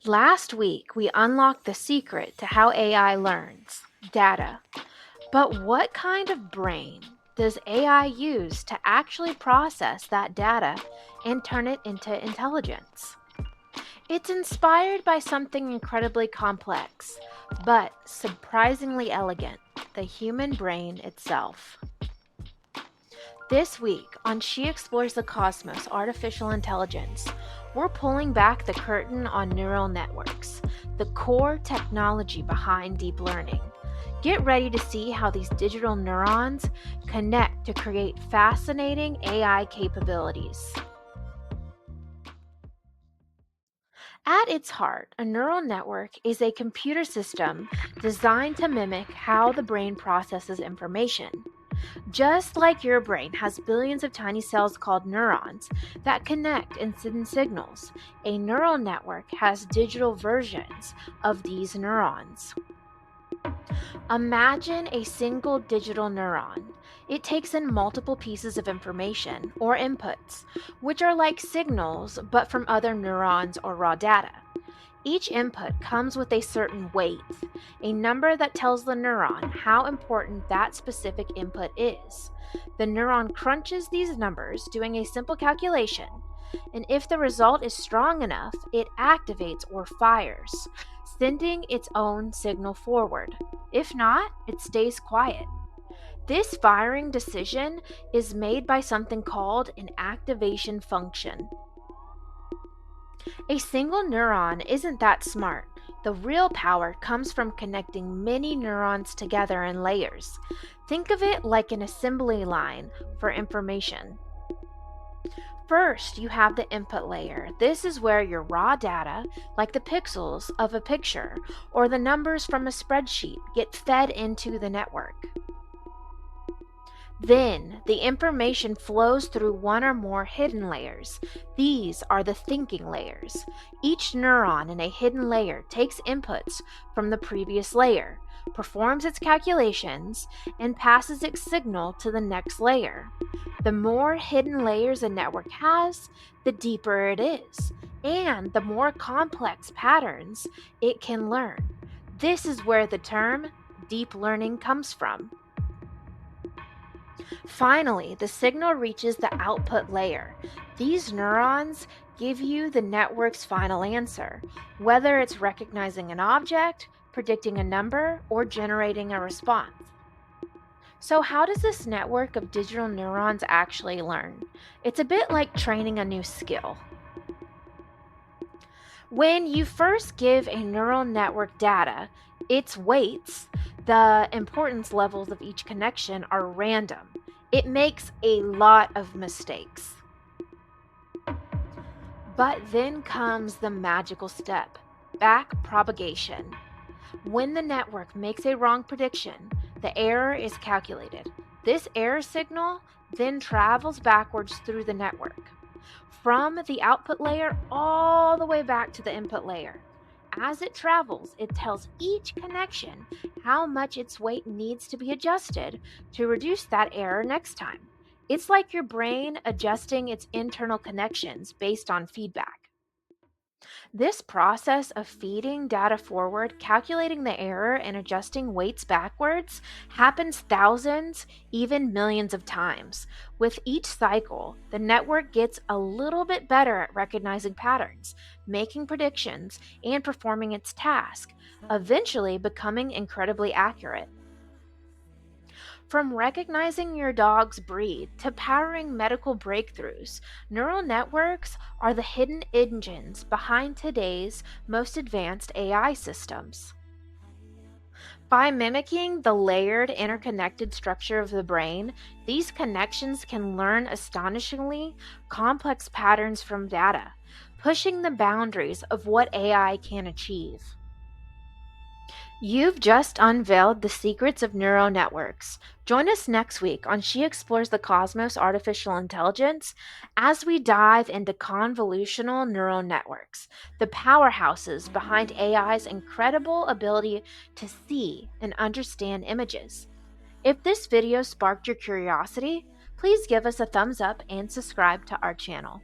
Last week, we unlocked the secret to how AI learns data. But what kind of brain does AI use to actually process that data and turn it into intelligence? It's inspired by something incredibly complex, but surprisingly elegant, the human brain itself. This week on She Explores the Cosmos Artificial Intelligence, we're pulling back the curtain on neural networks, the core technology behind deep learning. Get ready to see how these digital neurons connect to create fascinating AI capabilities. At its heart, a neural network is a computer system designed to mimic how the brain processes information. Just like your brain has billions of tiny cells called neurons that connect and send signals, a neural network has digital versions of these neurons. Imagine a single digital neuron. It takes in multiple pieces of information, or inputs, which are like signals but from other neurons or raw data. Each input comes with a certain weight, a number that tells the neuron how important that specific input is. The neuron crunches these numbers, doing a simple calculation, and if the result is strong enough, it activates or fires, sending its own signal forward. If not, it stays quiet. This firing decision is made by something called an activation function. A single neuron isn't that smart. The real power comes from connecting many neurons together in layers. Think of it like an assembly line for information. First, you have the input layer. This is where your raw data, like the pixels of a picture or the numbers from a spreadsheet, get fed into the network. Then, the information flows through one or more hidden layers. These are the thinking layers. Each neuron in a hidden layer takes inputs from the previous layer, performs its calculations, and passes its signal to the next layer. The more hidden layers a network has, the deeper it is, and the more complex patterns it can learn. This is where the term deep learning comes from. Finally, the signal reaches the output layer. These neurons give you the network's final answer, whether it's recognizing an object, predicting a number, or generating a response. So, how does this network of digital neurons actually learn? It's a bit like training a new skill. When you first give a neural network data, its weights, the importance levels of each connection are random. It makes a lot of mistakes. But then comes the magical step, back propagation. When the network makes a wrong prediction, the error is calculated. This error signal then travels backwards through the network, from the output layer all the way back to the input layer. As it travels, it tells each connection how much its weight needs to be adjusted to reduce that error next time. It's like your brain adjusting its internal connections based on feedback. This process of feeding data forward, calculating the error, and adjusting weights backwards happens thousands, even millions of times. With each cycle, the network gets a little bit better at recognizing patterns, making predictions, and performing its task, eventually becoming incredibly accurate. From recognizing your dog's breed to powering medical breakthroughs, neural networks are the hidden engines behind today's most advanced AI systems. By mimicking the layered, interconnected structure of the brain, these connections can learn astonishingly complex patterns from data, pushing the boundaries of what AI can achieve. You've just unveiled the secrets of neural networks. Join us next week on She Explores the Cosmos Artificial Intelligence as we dive into convolutional neural networks, the powerhouses behind AI's incredible ability to see and understand images. If this video sparked your curiosity, please give us a thumbs up and subscribe to our channel.